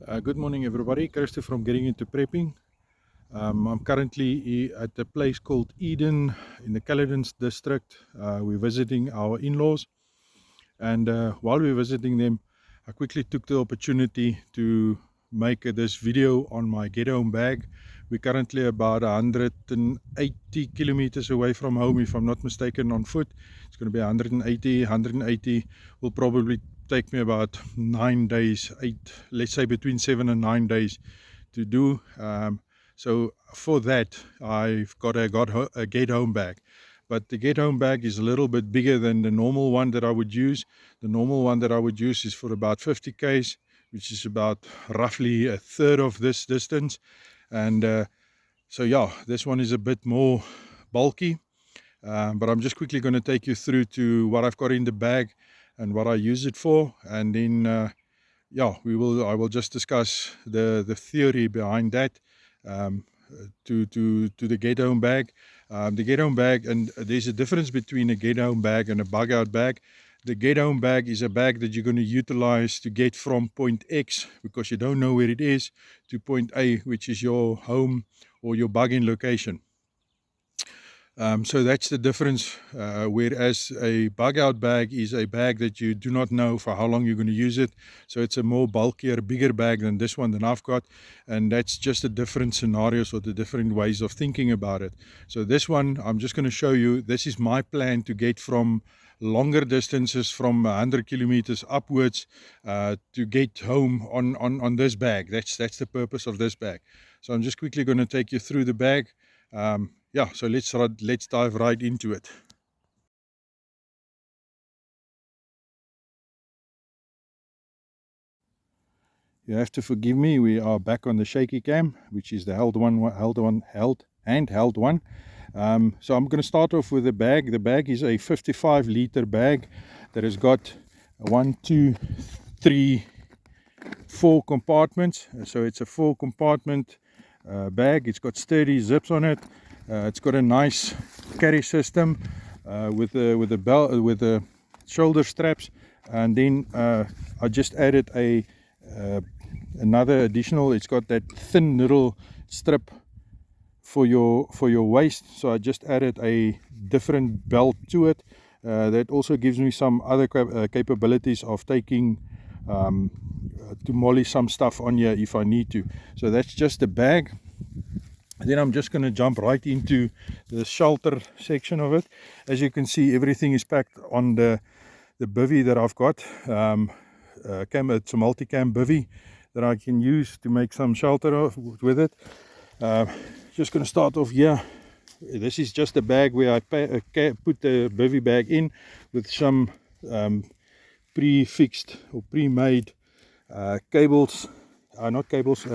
Good morning everybody, Christy from Getting Into Prepping. I'm currently at a place called Eden in the Caledons district. We're visiting our in-laws, and while we're visiting them, I quickly took the opportunity to make this video on my get home bag. We're currently about 180 kilometers away from home, if I'm not mistaken, on foot. It's going to be 180 will probably take me about 9 days, let's say between 7 and 9 days to do. So for that I've got a get home bag, but the get home bag is a little bit bigger than the normal one that I would use. The normal one that I would use is for about 50 k's, which is about roughly a third of this distance. And so yeah, this one is a bit more bulky, but I'm just quickly going to take you through to what I've got in the bag and what I use it for, and then yeah, I will just discuss the theory behind that, to the get home bag. The get home bag, and there's a difference between a get home bag and a bug out bag. The get home bag is a bag that you're going to utilize to get from point X, because you don't know where it is, to point A, which is your home or your bug in location. So that's the difference, whereas a bug out bag is a bag that you do not know for how long you're going to use it. So it's a more bulkier, bigger bag than this one that I've got, and that's just the different scenarios or the different ways of thinking about it. So this one, I'm just going to show you, this is my plan to get from longer distances, from 100 kilometers upwards, to get home on this bag. That's the purpose of this bag. So I'm just quickly going to take you through the bag. Yeah, so let's dive right into it. You have to forgive me, we are back on the shaky cam, which is the held one. So I'm going to start off with the bag. The bag is a 55 liter bag that has got 1, 2, 3, 4 compartments. So it's a 4 compartment bag. It's got sturdy zips on it. It's got a nice carry system with the belt, with the shoulder straps, and then I just added another additional. It's got that thin little strip for your waist, so I just added a different belt to it. That also gives me some other capabilities of taking to molly some stuff on here if I need to. So that's just the bag. Then I'm just going to jump right into the shelter section of it. As you can see, everything is packed on the bivvy that I've got. It's a multicam bivvy that I can use to make some shelter with it. Just going to start off here. This is just a bag where I put the bivvy bag in with some pre-fixed or pre-made cables, not cables,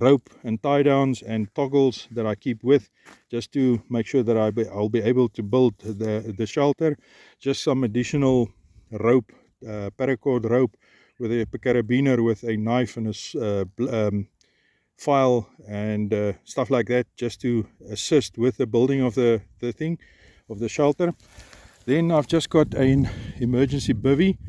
rope and tie downs and toggles that I keep with, just to make sure that I'll be able to build the shelter. Just some additional rope, paracord rope with a carabiner with a knife and a file and stuff like that, just to assist with the building of the shelter. Then I've just got an emergency bivvy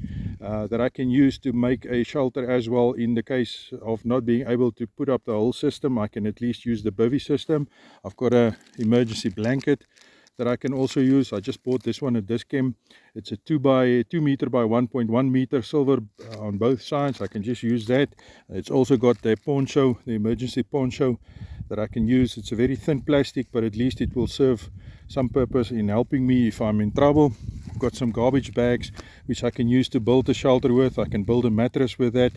that I can use to make a shelter as well. In the case of not being able to put up the whole system, I can at least use the bivvy system. I've got an emergency blanket that I can also use. I just bought this one at Dischem. It's a 2 meter by 1.1 meter silver on both sides. I can just use that. It's also got the poncho, the emergency poncho that I can use. It's a very thin plastic, but at least it will serve some purpose in helping me if I'm in trouble. I've got some garbage bags which I can use to build a shelter with. I can build a mattress with that.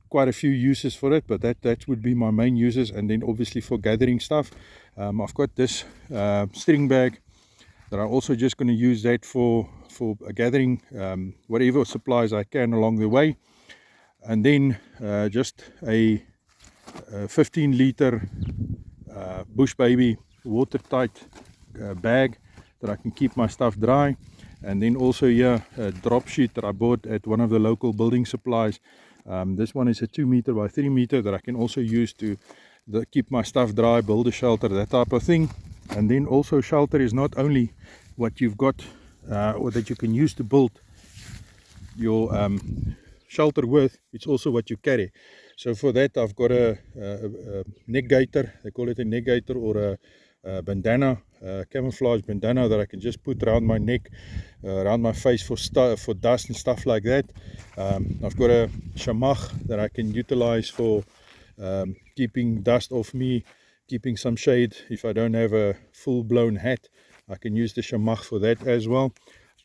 Quite a few uses for it, but that would be my main uses. And then obviously for gathering stuff, I've got this string bag that I'm also just going to use that for gathering whatever supplies I can along the way. And then just a 15 liter Bush Baby watertight bag that I can keep my stuff dry. And then also here a drop sheet that I bought at one of the local building supplies. This one is a 2 meter by 3 meter that I can also use to keep my stuff dry, build a shelter, that type of thing. And then also shelter is not only what you've got or that you can use to build your shelter with, it's also what you carry. So for that, I've got a neck gaiter. They call it a neck gaiter, or a bandana, camouflage bandana that I can just put around my neck, around my face for dust and stuff like that. I've got a shamach that I can utilize for keeping dust off me, keeping some shade. If I don't have a full-blown hat, I can use the shamach for that as well.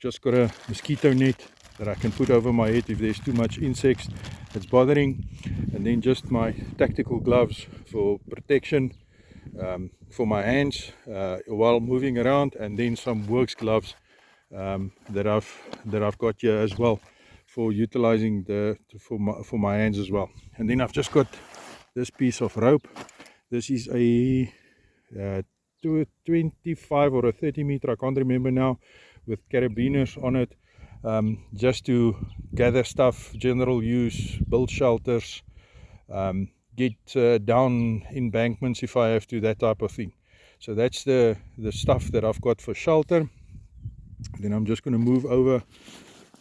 Just got a mosquito net that I can put over my head if there's too much insects that's bothering, and then just my tactical gloves for protection for my hands while moving around, and then some works gloves that I've got here as well for utilizing for my hands as well. And then I've just got this piece of rope. This is a 25 or a 30 meter, I can't remember now, with carabiners on it, just to gather stuff, general use, build shelters, get down embankments if I have to, that type of thing. So that's the stuff that I've got for shelter. Then I'm just going to move over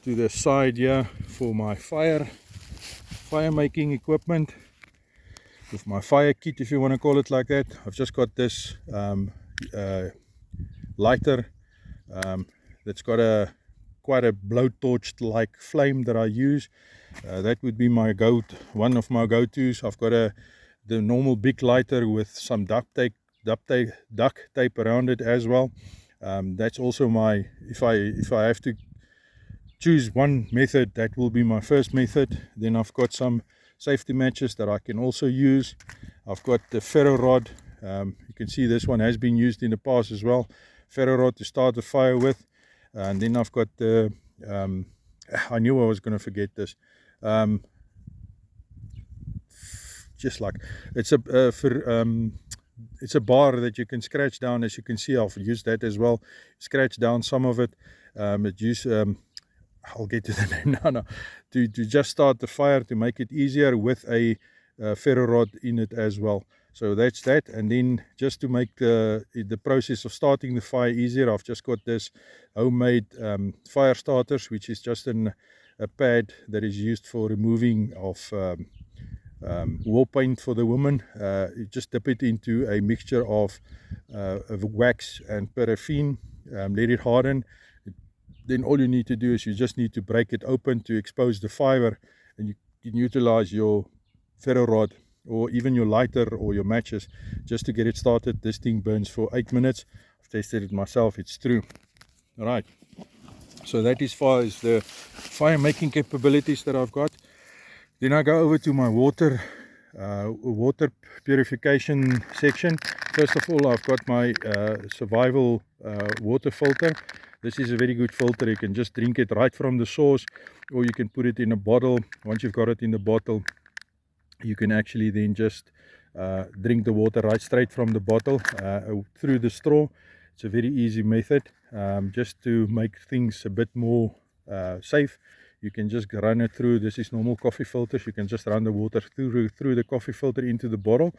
to the side here for my fire making equipment, with my fire kit, if you want to call it like that. I've just got this lighter that's got quite a blowtorch like flame that I use. That would be one of my go-tos. I've got the normal big lighter with some duct tape around it as well. That's also my, if I have to choose one method, that will be my first method. Then I've got some safety matches that I can also use. I've got the ferro rod. You can see this one has been used in the past as well. Ferro rod to start the fire with. And then I've got the I knew I was going to forget this. Just like it's a bar that you can scratch down. As you can see, I've used that as well. Scratch down some of it. I'll get to the name now. To just start the fire, to make it easier, with a ferro rod in it as well. So that's that. And then just to make the process of starting the fire easier, I've just got this homemade fire starters, which is just a pad that is used for removing of war paint for the women. You just dip it into a mixture of wax and paraffin, let it harden. Then all you need to do is you just need to break it open to expose the fiber, and you can utilize your ferro rod or even your lighter or your matches just to get it started. This thing burns for 8 minutes. I've tested it myself, it's true. All right, so that is far as the fire making capabilities that I've got. Then I go over to my water purification section. First of all, I've got my survival water filter. This is a very good filter. You can just drink it right from the source, or you can put it in a bottle. Once you've got it in the bottle, you can actually then just drink the water right straight from the bottle through the straw. It's a very easy method, just to make things a bit more safe. You can just run it through. This is normal coffee filters. You can just run the water through the coffee filter into the bottle,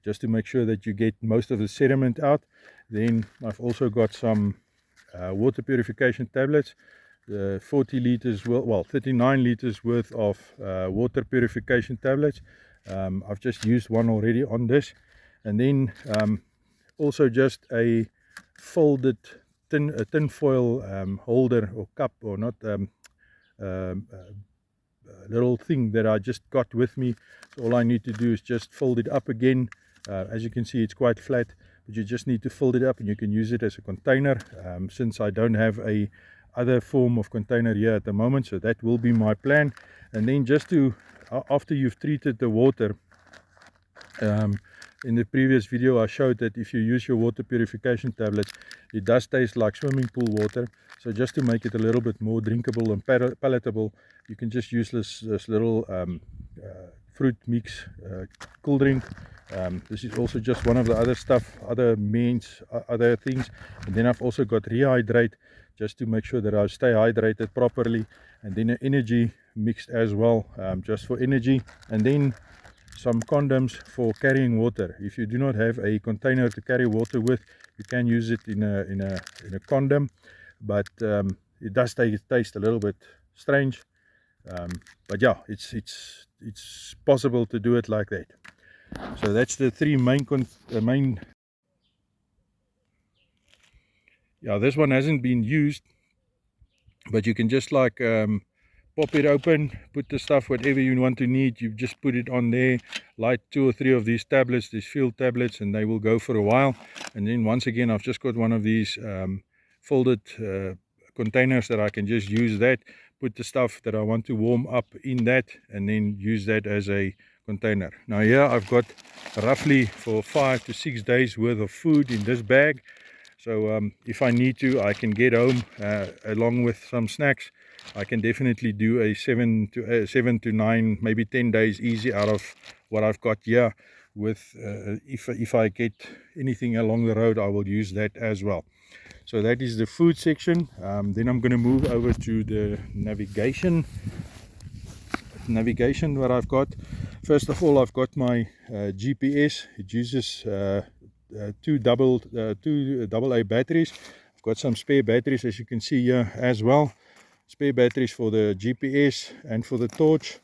just to make sure that you get most of the sediment out. Then I've also got some water purification tablets, 40 liters, well 39 liters worth of water purification tablets. I've just used one already on this. And then also just a folded tin foil holder or cup, or not, little thing that I just got with me. So all I need to do is just fold it up again. As you can see, it's quite flat, but you just need to fold it up, and you can use it as a container, since I don't have a other form of container here at the moment. So that will be my plan. And then just to, after you've treated the water, in the previous video I showed that if you use your water purification tablets, it does taste like swimming pool water. So just to make it a little bit more drinkable and palatable, you can just use this little fruit mix cool drink. This is also just one of the other stuff, other things. And then I've also got Rehydrate, just to make sure that I stay hydrated properly. And then an energy mixed as well, just for energy. And then some condoms for carrying water. If you do not have a container to carry water with, you can use it in a condom, but it does taste a little bit strange. But yeah, it's possible to do it like that. So that's the three main. Yeah, this one hasn't been used, but you can just like pop it open, put the stuff, whatever you want to need, you just put it on there, light 2 or 3 of these tablets, these field tablets, and they will go for a while. And then once again, I've just got one of these folded containers that I can just use that, put the stuff that I want to warm up in that, and then use that as a container. Now here I've got roughly for 5 to 6 days worth of food in this bag. So if I need to, I can get home along with some snacks. I can definitely do a 7 to 9, maybe 10 days easy out of what I've got here. With if I get anything along the road, I will use that as well. So that is the food section. Then I'm going to move over to the navigation what I've got. First of all, I've got my GPS. It uses two double AA batteries. I've got some spare batteries, as you can see here as well. Spare batteries for the GPS and for the torch,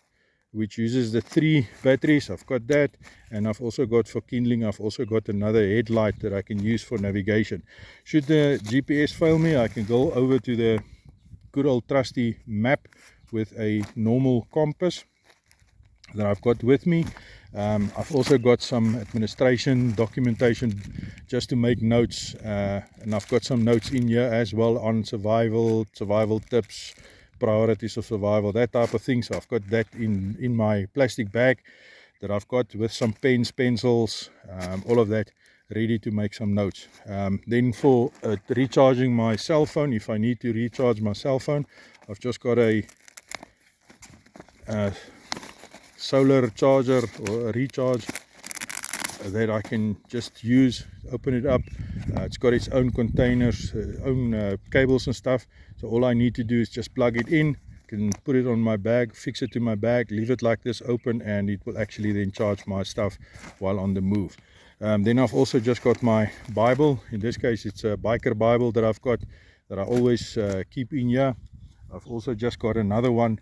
which uses the 3 batteries. I've got that, and I've also got for kindling, I've also got another headlight that I can use for navigation. Should the GPS fail me, I can go over to the good old trusty map with a normal compass that I've got with me. I've also got some administration documentation just to make notes, and I've got some notes in here as well on survival tips, priorities of survival, that type of thing. So I've got that in my plastic bag that I've got with some pens, pencils, all of that ready to make some notes. Then for recharging my cell phone, if I need to recharge my cell phone, I've just got a solar charger or a recharge that I can just use, open it up. It's got its own containers, own cables and stuff. So all I need to do is just plug it in, can put it on my bag, fix it to my bag, leave it like this open, and it will actually then charge my stuff while on the move. Then I've also just got my Bible. In this case, it's a biker Bible that I've got that I always keep in here. I've also just got another one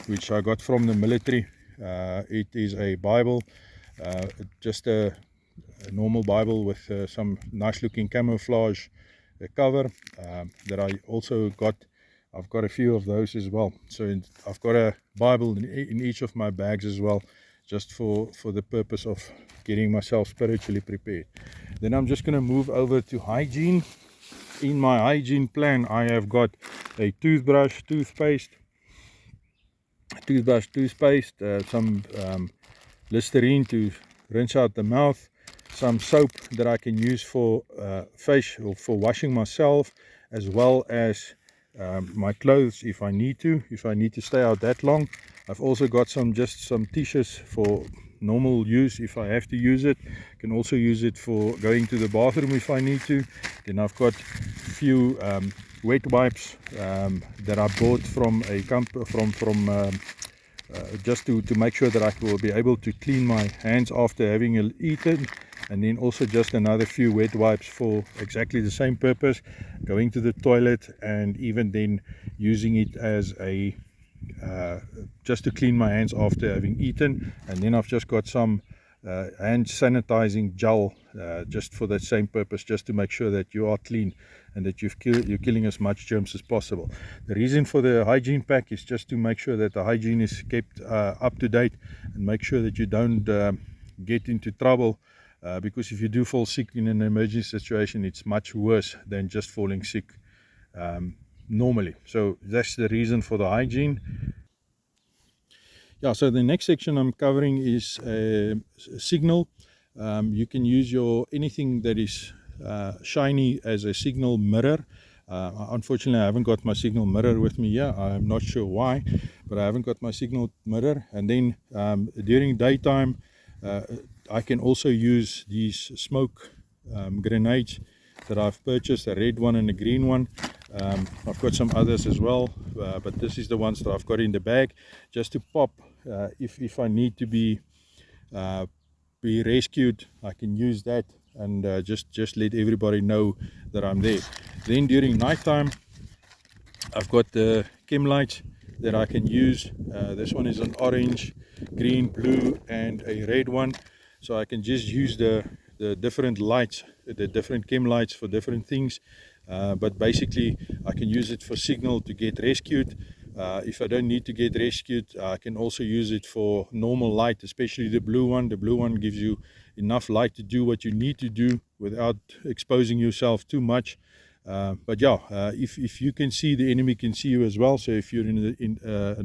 which I got from the military. It is a Bible, just a normal Bible with some nice looking camouflage cover that I also got. I've got a few of those as well. So I've got a Bible in each of my bags as well, just for the purpose of getting myself spiritually prepared. Then I'm just going to move over to hygiene. In my hygiene plan, I have got a toothbrush, toothpaste, some Listerine to rinse out the mouth, some soap that I can use for face or for washing myself, as well as my clothes if I need to stay out that long. I've also got some tissues for normal use if I have to use it. Can also use it for going to the bathroom if I need to. Then I've got a few wet wipes that I bought from a just to make sure that I will be able to clean my hands after having eaten. And then also just another few wet wipes for exactly the same purpose, going to the toilet, and even then using it as a just to clean my hands after having eaten. And then I've just got some hand sanitizing gel just for that same purpose, just to make sure that you are clean and that you're killing as much germs as possible. The reason for the hygiene pack is just to make sure that the hygiene is kept up to date, and make sure that you don't get into trouble, because if you do fall sick in an emergency situation, it's much worse than just falling sick normally. So that's the reason for the hygiene. Yeah, so the next section I'm covering is signal. You can use anything that is shiny as a signal mirror. Unfortunately, I haven't got my signal mirror with me here. I'm not sure why, but I haven't got my signal mirror. And then during daytime, I can also use these smoke grenades that I've purchased, a red one and a green one. I've got some others as well, but this is the ones that I've got in the bag, just to pop if I need to be rescued. I can use that and just let everybody know that I'm there. Then during night time, I've got the chem lights that I can use. This one is an orange, green, blue and a red one, so I can just use the different lights, the different chem lights for different things. But basically I can use it for signal to get rescued. If I don't need to get rescued, I can also use it for normal light, especially the blue one. The blue one gives you enough light to do what you need to do without exposing yourself too much. But yeah, if you can see, the enemy can see you as well. So if you're in a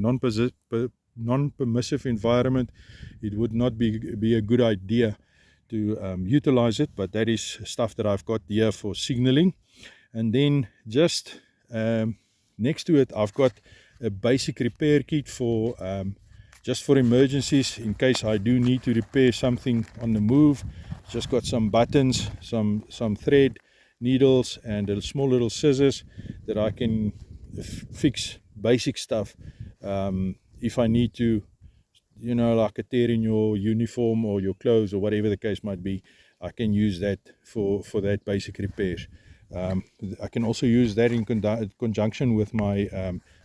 non-permissive environment, it would not be a good idea to utilize it. But that is stuff that I've got here for signaling. And then just next to it, I've got a basic repair kit for just for emergencies, in case I do need to repair something on the move. Just got some buttons, some thread, needles and a small little scissors that I can fix basic stuff if I need to, you know, like a tear in your uniform or your clothes or whatever the case might be. I can use that for that basic repairs. I can also use that in conjunction with my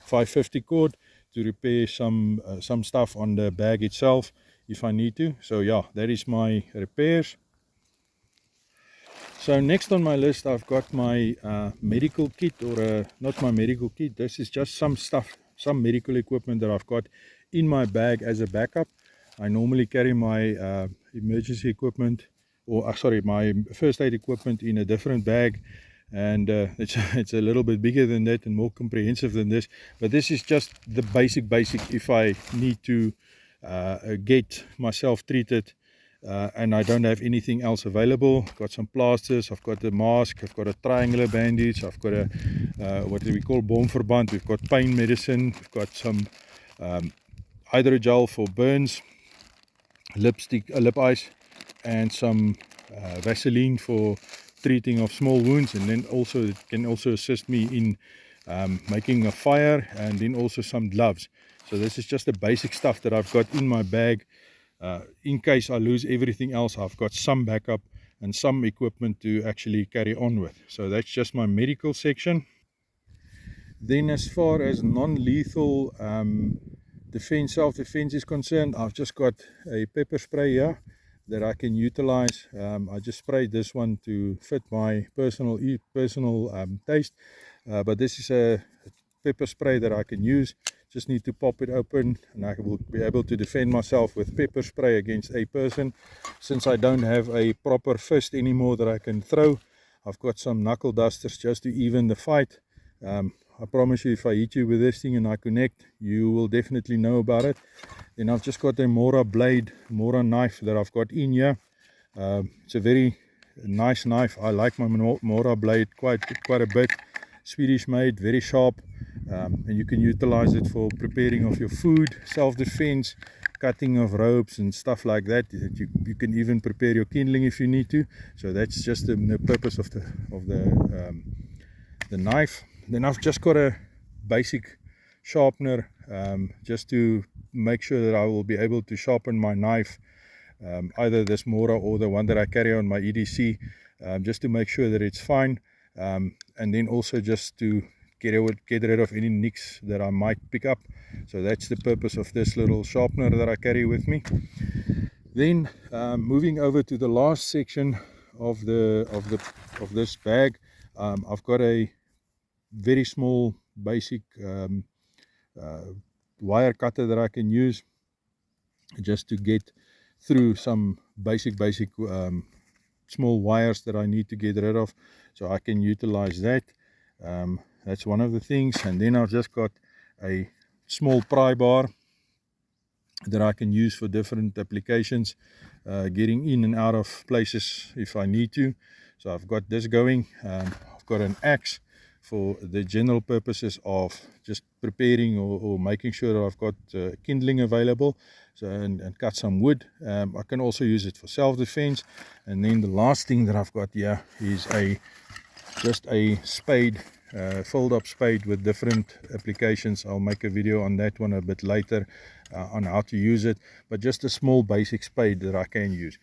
550 cord to repair some stuff on the bag itself if I need to. So yeah, that is my repairs. So next on my list, I've got my medical kit, or not my medical kit. This is just some stuff, some medical equipment that I've got in my bag as a backup. I normally carry my emergency equipment, or sorry, my first aid equipment in a different bag. And it's a little bit bigger than that and more comprehensive than this, but this is just the basic if I need to get myself treated and I don't have anything else available. I've got some plasters, I've got the mask, I've got a triangular bandage, I've got a what we call boomverband, we've got pain medicine, we've got some hydrogel for burns, lipstick, lip ice, and some Vaseline for treating of small wounds. And then also it can also assist me in making a fire, and then also some gloves. So this is just the basic stuff that I've got in my bag. In case I lose everything else, I've got some backup and some equipment to actually carry on with. So that's just my medical section. Then as far as non-lethal self-defense is concerned, I've just got a pepper spray here that I can utilize. I just sprayed this one to fit my personal taste, but this is a pepper spray that I can use. Just need to pop it open and I will be able to defend myself with pepper spray against a person. Since I don't have a proper fist anymore that I can throw, I've got some knuckle dusters just to even the fight. I promise you, if I hit you with this thing and I connect, you will definitely know about it. Then I've just got a Mora knife that I've got in here. It's a very nice knife. I like my Mora blade quite a bit. Swedish made, very sharp, and you can utilize it for preparing of your food, self-defense, cutting of ropes and stuff like that. You can even prepare your kindling if you need to. So that's just the purpose of the knife. Then I've just got a basic sharpener, just to make sure that I will be able to sharpen my knife, either this Mora or the one that I carry on my EDC, just to make sure that it's fine, and then also just to get rid of any nicks that I might pick up. So that's the purpose of this little sharpener that I carry with me. Then moving over to the last section of this bag, I've got a very small basic wire cutter that I can use just to get through some basic small wires that I need to get rid of. So I can utilize that. That's one of the things. And then I've just got a small pry bar that I can use for different applications, getting in and out of places if I need to. So I've got this going. I've got an axe for the general purposes of just preparing or making sure that I've got kindling available, so and cut some wood. I can also use it for self-defense. And then the last thing that I've got here is just a spade, fold up spade with different applications. I'll make a video on that one a bit later on how to use it, but just a small basic spade that I can use.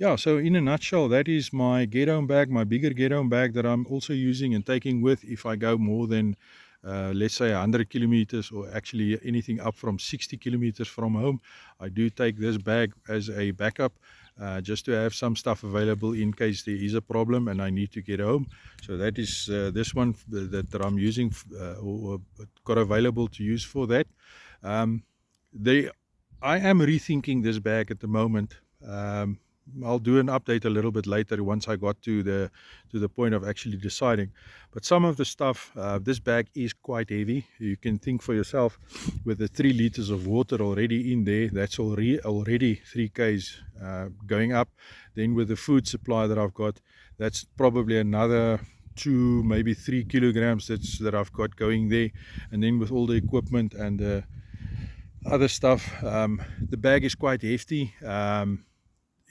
Yeah, so in a nutshell, that is my get home bag, my bigger get home bag that I'm also using and taking with if I go more than, let's say, 100 kilometers, or actually anything up from 60 kilometers from home. I do take this bag as a backup, just to have some stuff available in case there is a problem and I need to get home. So that is this one that I'm using, or got available to use for that. Um, I am rethinking this bag at the moment. I'll do an update a little bit later once I got to the point of actually deciding. But some of the stuff, this bag is quite heavy. You can think for yourself, with the 3 liters of water already in there, that's already 3 kgs going up. Then with the food supply that I've got, that's probably another 2, maybe 3 kilograms that I've got going there. And then with all the equipment and the other stuff, the bag is quite hefty.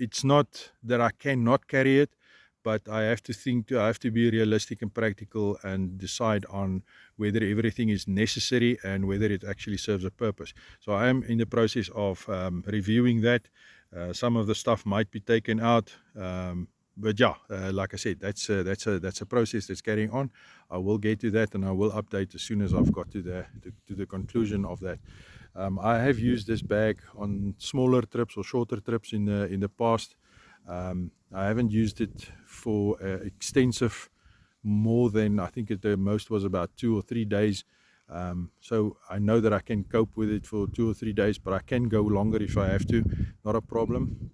It's not that I cannot carry it, but I have to be realistic and practical and decide on whether everything is necessary and whether it actually serves a purpose. So I am in the process of reviewing that. Some of the stuff might be taken out, but yeah, like I said, that's a process that's carrying on. I will get to that, and I will update as soon as I've got to the conclusion of that. I have used this bag on smaller trips or shorter trips in the past. I haven't used it for extensive, more than, I think the most was about 2 or 3 days. So I know that I can cope with it for 2 or 3 days, but I can go longer if I have to. Not a problem.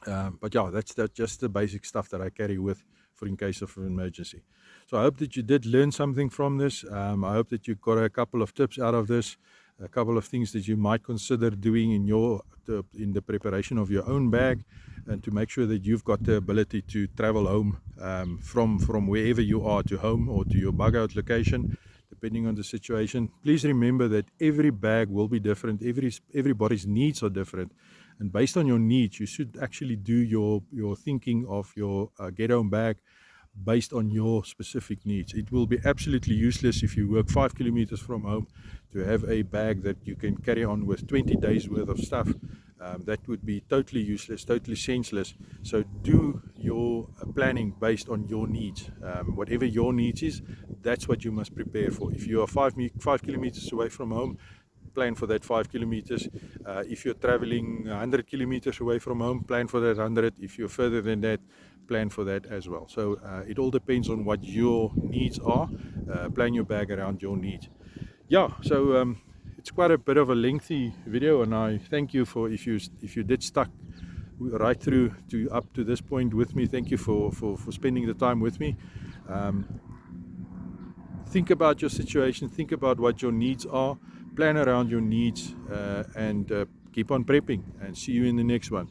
But yeah, that's just the basic stuff that I carry with for in case of an emergency. So I hope that you did learn something from this. I hope that you got a couple of tips out of this, a couple of things that you might consider doing in the preparation of your own bag, and to make sure that you've got the ability to travel home, from wherever you are to home or to your bug out location, depending on the situation. Please remember that every bag will be different. Everybody's needs are different. And based on your needs, you should actually do your thinking of your get home bag based on your specific needs. It will be absolutely useless if you work 5 kilometers from home to have a bag that you can carry on with 20 days worth of stuff. That would be totally useless, totally senseless. So do your planning based on your needs. Whatever your needs is, that's what you must prepare for. If you are 5 kilometers away from home, plan for that 5 kilometers. If you're traveling 100 kilometers away from home, plan for that 100. If you're further than that, plan for that as well. So it all depends on what your needs are. Plan your bag around your needs. Yeah, so it's quite a bit of a lengthy video, and I thank you for if you did stuck right through to up to this point with me. Thank you for spending the time with me. Think about your situation, think about what your needs are, plan around your needs, and keep on prepping, and see you in the next one.